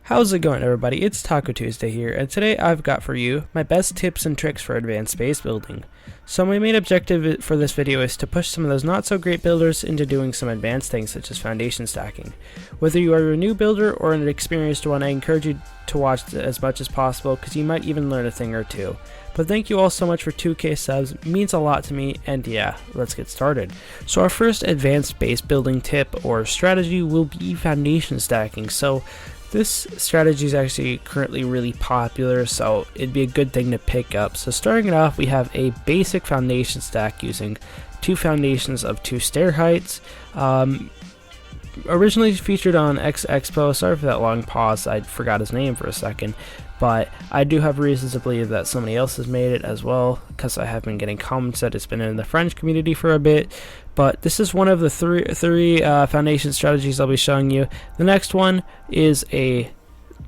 How's it going, everybody? It's Taco Tuesday here, and today I've got for you my best tips and tricks for advanced base building. So my main objective for this video is to push some of those not so great builders into doing some advanced things such as foundation stacking. Whether you are a new builder or an experienced one, I encourage you to watch as much as possible because you might even learn a thing or two. But thank you all so much for 2K subs, it means a lot to me, and yeah, let's get started. So our first advanced base building tip or strategy will be foundation stacking. So this strategy is actually currently really popular, so it'd be a good thing to pick up. So starting it off, we have a basic foundation stack using 2 foundations of 2 stair heights. Originally featured on Expo, sorry for that long pause, I forgot his name for a second, but I do have reasons to believe that somebody else has made it as well, because I have been getting comments that it's been in the French community for a bit. But this is one of the three foundation strategies I'll be showing you. The next one is a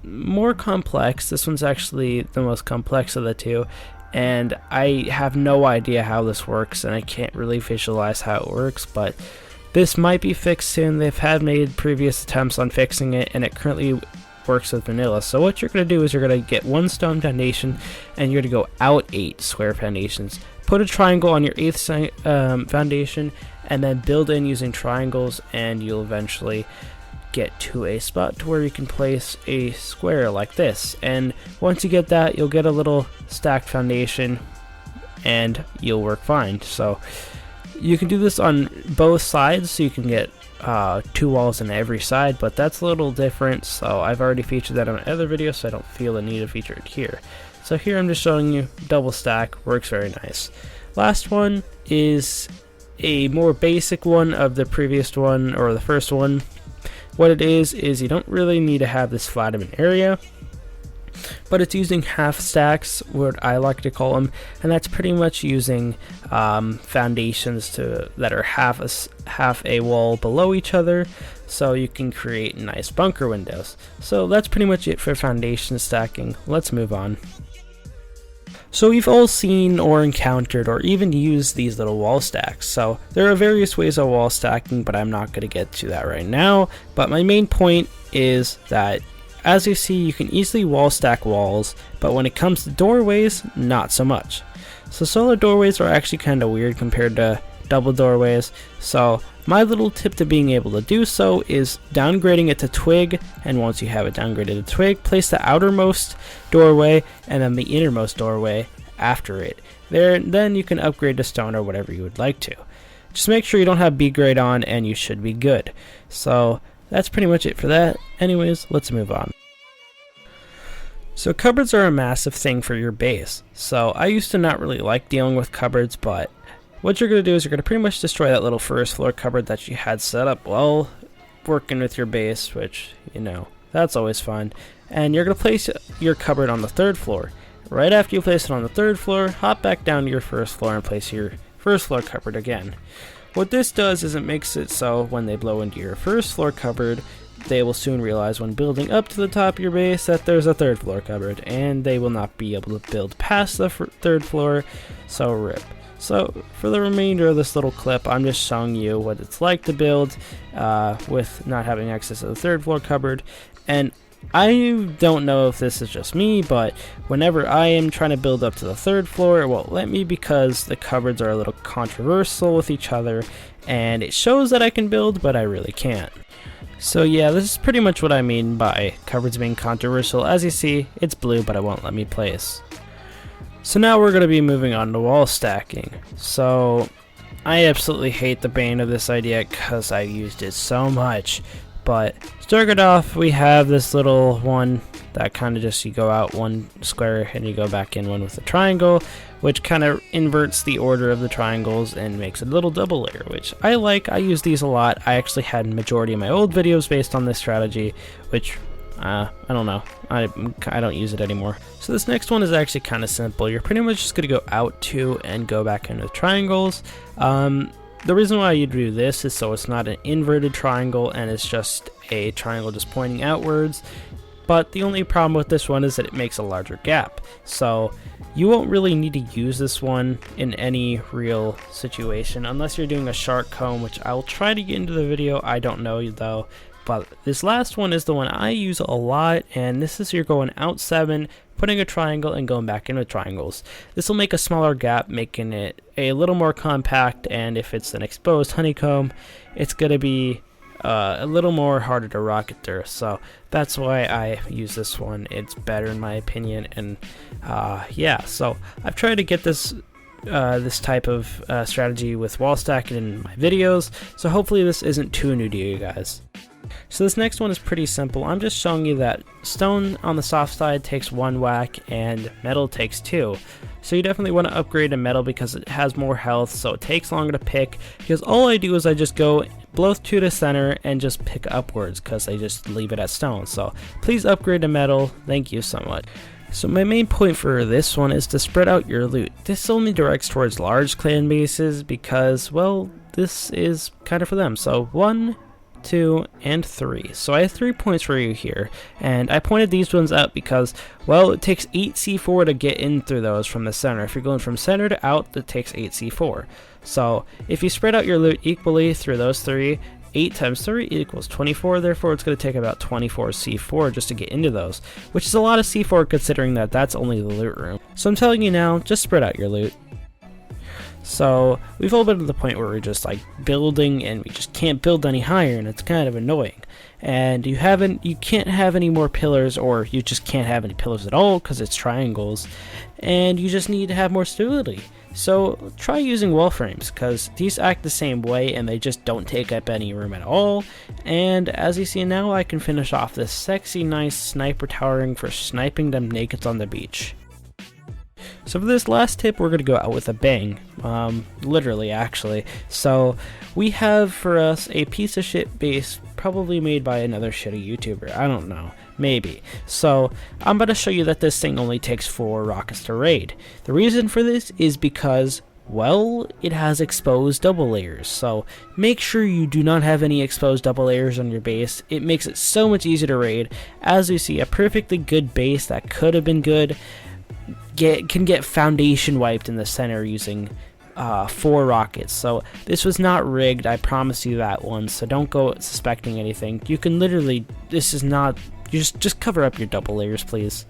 more complex. This one's actually the most complex of the two, and I have no idea how this works, and I can't really visualize how it works, but this might be fixed soon. They've had made previous attempts on fixing it, and it currently works with vanilla. So what you're going to do is you're going to get 1 stone foundation, and you're going to go out 8 square foundations. Put a triangle on your 8th foundation, and then build in using triangles, and you'll eventually get to a spot to where you can place a square like this. And once you get that, you'll get a little stacked foundation, and you'll work fine. So you can do this on both sides, so you can get 2 walls on every side, but that's a little different, so I've already featured that on other videos, so I don't feel the need to feature it here. So here I'm just showing you double stack, works very nice. Last one is a more basic one of the previous one, or the first one. What it is you don't really need to have this flat of an area, but it's using half stacks, what I like to call them, and that's pretty much using foundations that are half a wall below each other, so you can create nice bunker windows. So that's pretty much it for foundation stacking. Let's move on. So we've all seen or encountered or even used these little wall stacks. So there are various ways of wall stacking, but I'm not going to get to that right now. But my main point is that, as you see, you can easily wall stack walls, but when it comes to doorways, not so much. So solo doorways are actually kind of weird compared to double doorways, so my little tip to being able to do so is downgrading it to twig, and once you have it downgraded to twig, place the outermost doorway and then the innermost doorway after it. Then you can upgrade to stone or whatever you would like to. Just make sure you don't have B grade on, and you should be good. So that's pretty much it for that. Anyways, let's move on. So cupboards are a massive thing for your base. So I used to not really like dealing with cupboards, but what you're going to do is you're going to pretty much destroy that little first floor cupboard that you had set up while working with your base, which, you know, that's always fun. And you're going to place your cupboard on the 3rd floor. Right after you place it on the 3rd floor, hop back down to your 1st floor and place your 1st floor cupboard again. What this does is it makes it so when they blow into your 1st floor cupboard, they will soon realize when building up to the top of your base that there's a 3rd floor cupboard, and they will not be able to build past the 3rd floor, so RIP. So for the remainder of this little clip, I'm just showing you what it's like to build with not having access to the 3rd floor cupboard. And I don't know if this is just me, but whenever I am trying to build up to the 3rd floor, it won't let me because the cupboards are a little controversial with each other, and it shows that I can build, but I really can't. So yeah, this is pretty much what I mean by cupboards being controversial. As you see, it's blue, but it won't let me place. So now we're going to be moving on to wall stacking. So I absolutely hate the bane of this idea because I used it so much. But starting off, we have this little one that kind of just, you go out 1 square and you go back in 1 with a triangle, which kind of inverts the order of the triangles and makes a little double layer, which I like. I use these a lot. I actually had a majority of my old videos based on this strategy, which I don't know. I don't use it anymore. So this next one is actually kind of simple. You're pretty much just going to go out 2 and go back into triangles. The reason why you do this is so it's not an inverted triangle and it's just a triangle just pointing outwards. But the only problem with this one is that it makes a larger gap. So you won't really need to use this one in any real situation unless you're doing a shark comb, which I'll try to get into the video. I don't know though, But this last one is the one I use a lot, and this is you're going out 7, putting a triangle and going back in with triangles. This will make a smaller gap, making it a little more compact, and if it's an exposed honeycomb, it's going to be a little more harder to rocket through. So that's why I use this one. It's better in my opinion, and yeah, so I've tried to get this type of strategy with wall stacking in my videos, so hopefully this isn't too new to you guys. So this next one is pretty simple. I'm just showing you that stone on the soft side takes 1 whack and metal takes 2. So you definitely want to upgrade to metal because it has more health, so it takes longer to pick, because all I do is I just go blow to the center and just pick upwards because I just leave it at stone. So please upgrade to metal. Thank you so much. So my main point for this one is to spread out your loot. This only directs towards large clan bases because, well, this is kind of for them. So 1, 2, and 3. So I have 3 points for you here, and I pointed these ones out because, well, it takes 8 C4 to get in through those from the center. If you're going from center to out, that takes 8 C4. So if you spread out your loot equally through those 3, 8 times 3 equals 24, therefore it's going to take about 24 C4 just to get into those, which is a lot of C4 considering that that's only the loot room. So I'm telling you now, just spread out your loot. So we've all been to the point where we're just like building and we just can't build any higher, and it's kind of annoying. And you can't have any more pillars, or you just can't have any pillars at all because it's triangles, and you just need to have more stability. So try using wall frames because these act the same way and they just don't take up any room at all. And as you see now, I can finish off this sexy nice sniper towering for sniping them nakeds on the beach. So for this last tip, we're going to go out with a bang, literally actually. So we have for us a piece of shit base probably made by another shitty YouTuber, I don't know, maybe. So I'm going to show you that this thing only takes 4 rockets to raid. The reason for this is because, well, it has exposed double layers, so make sure you do not have any exposed double layers on your base. It makes it so much easier to raid. As you see, a perfectly good base that could have been good can get foundation wiped in the center using 4 rockets. So this was not rigged, I promise you that one, so don't go suspecting anything. You can literally, this is not, you just cover up your double layers, please.